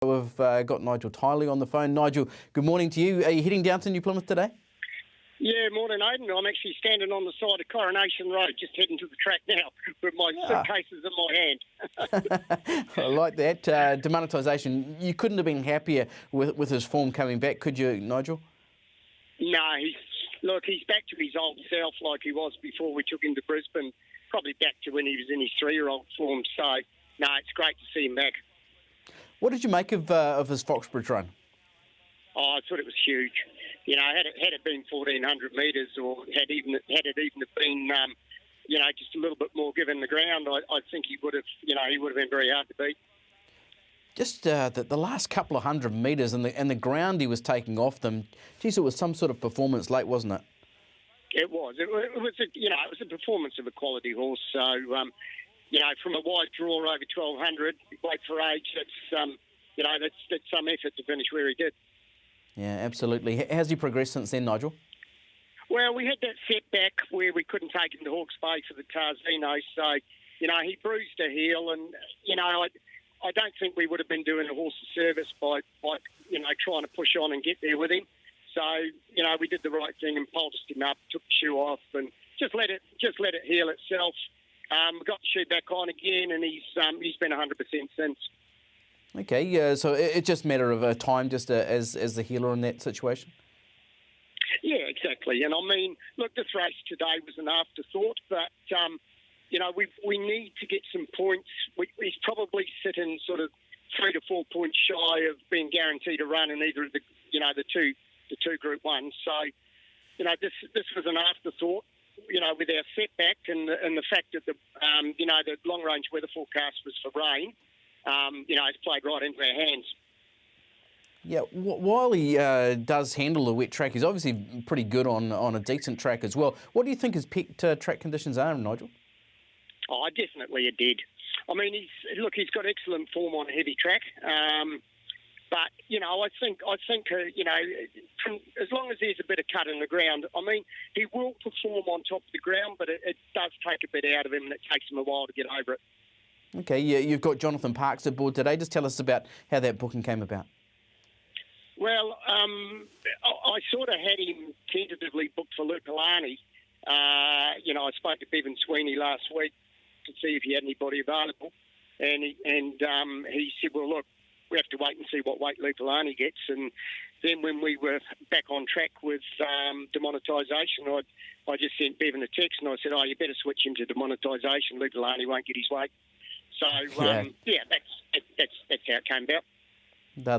We've got Nigel Tiley on the phone. Nigel, good morning to you. Are you heading down to New Plymouth today? Yeah, morning, Aidan. I'm actually standing on the side of Coronation Road, just heading to the track now with my suitcases in my hand. I like that. Demonetisation. You couldn't have been happier with his form coming back, could you, Nigel? No, he's back to his old self like he was before we took him to Brisbane, probably back to when he was in his 3-year-old form. So, no, it's great to see him back. What did you make of his Foxbridge run? Oh, I thought it was huge. You know, had it been 1,400 metres, or had it even been, just a little bit more given the ground, I think he would have been very hard to beat. Just the last couple of 100 metres and the ground he was taking off them. Geez, it was some sort of performance late, wasn't it? It was. It was a performance of a quality horse. So, from a wide draw over 1,200, weight for age, that's some effort to finish where he did. Yeah, absolutely. How's he progressed since then, Nigel? Well, we had that setback where we couldn't take him to Hawke's Bay for the Tarzino. So, he bruised a heel, and I don't think we would have been doing the horse a service by trying to push on and get there with him. So, we did the right thing and poulticed him up, took the shoe off, and just let it heal itself. We got the shoe back on again, and he's been 100% since. Okay, so it's just a matter of time, just as the healer in that situation. Yeah, exactly. And I mean, look, this race today was an afterthought, but we need to get some points. He's probably sitting sort of 3 to 4 points shy of being guaranteed a run in either of the two Group 1s. So, this was an afterthought. With our setback and the fact that the long range weather forecast was for rain, it's played right into our hands. Yeah, while he does handle the wet track, he's obviously pretty good on a decent track as well. What do you think his peak track conditions are, Nigel? Oh, definitely a dead. I mean, he's got excellent form on a heavy track. But, I think as long as there's a bit of cut in the ground, I mean, he will perform on top of the ground, but it does take a bit out of him, and it takes him a while to get over it. Okay, yeah, you've got Jonathan Parks aboard today. Just tell us about how that booking came about. Well, I sort of had him tentatively booked for Lupilani. I spoke to Bevan Sweeney last week to see if he had anybody available, and he said, well, look, we have to wait and see what weight Lupilani gets. And then when we were back on track with demonetisation, I just sent Bevan a text and I said, oh, you better switch him to demonetisation. Lupilani won't get his weight. So, that's how it came about.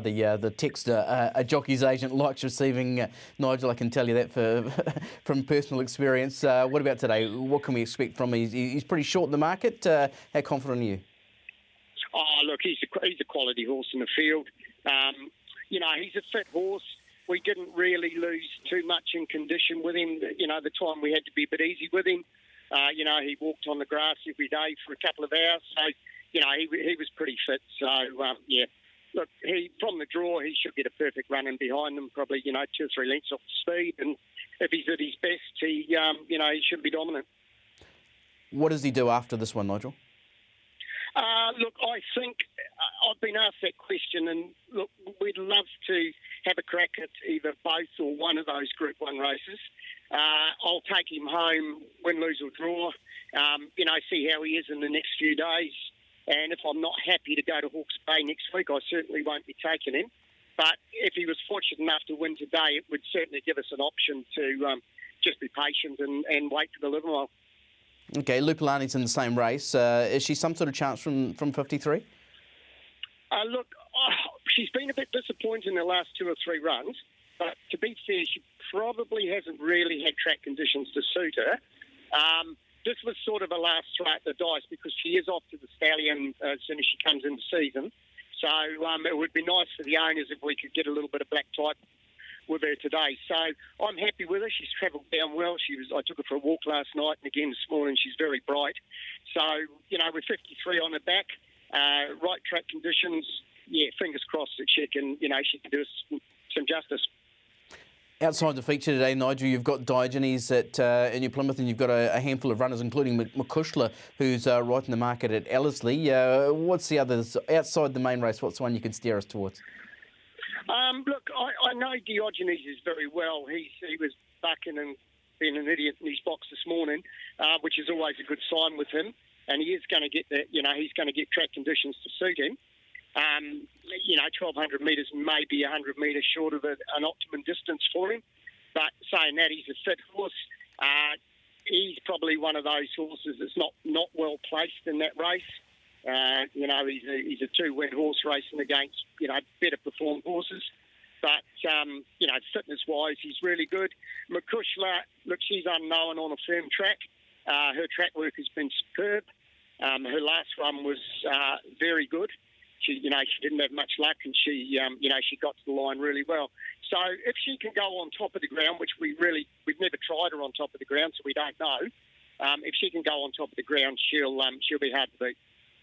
The text a jockey's agent likes receiving, Nigel, I can tell you that from personal experience. What about today? What can we expect from him? He's pretty short in the market. How confident are you? Oh, look, he's a quality horse in the field. He's a fit horse. We didn't really lose too much in condition with him. The time we had to be a bit easy with him. He walked on the grass every day for a couple of hours. So, he was pretty fit. So, Look, from the draw, he should get a perfect run in behind them, probably, 2 or 3 lengths off the speed. And if he's at his best, he should be dominant. What does he do after this one, Nigel? Look, I think I've been asked that question, and look, we'd love to have a crack at either both or one of those Group 1 races. I'll take him home, win, lose or draw, see how he is in the next few days. And if I'm not happy to go to Hawke's Bay next week, I certainly won't be taking him. But if he was fortunate enough to win today, it would certainly give us an option to just be patient and wait for the Livermore. Okay, Lupilani's in the same race. Is she some sort of chance from 53? Look, she's been a bit disappointing in the last 2 or 3 runs, but to be fair, she probably hasn't really had track conditions to suit her. This was sort of a last throw at the dice because she is off to the Stallion as soon as she comes into season. So it would be nice for the owners if we could get a little bit of black type with her today. So I'm happy with her. She's travelled down well. I took her for a walk last night, and again this morning she's very bright. So, with 53 on her back, right track conditions, fingers crossed that she can do us some justice. Outside the feature today, Nigel, you've got Diogenes in your Plymouth, and you've got a handful of runners, including McCushla, who's right in the market at Ellerslie. What's the others outside the main race? What's the one you can steer us towards? Look, I know Diogenes is very well. He was backing and being an idiot in his box this morning, which is always a good sign with him. And he is going to get that. He's going to get track conditions to suit him. 1,200 metres may be 100 metres short of an optimum distance for him. But saying that, he's a fit horse. He's probably one of those horses that's not well placed in that race. He's a two-win horse racing against, better performed horses. But, fitness-wise, he's really good. McCushla, look, she's unknown on a firm track. Her track work has been superb. Her last run was very good. She didn't have much luck, and she got to the line really well. So if she can go on top of the ground, which we've never tried her on top of the ground, so we don't know. If she can go on top of the ground, she'll be hard to beat.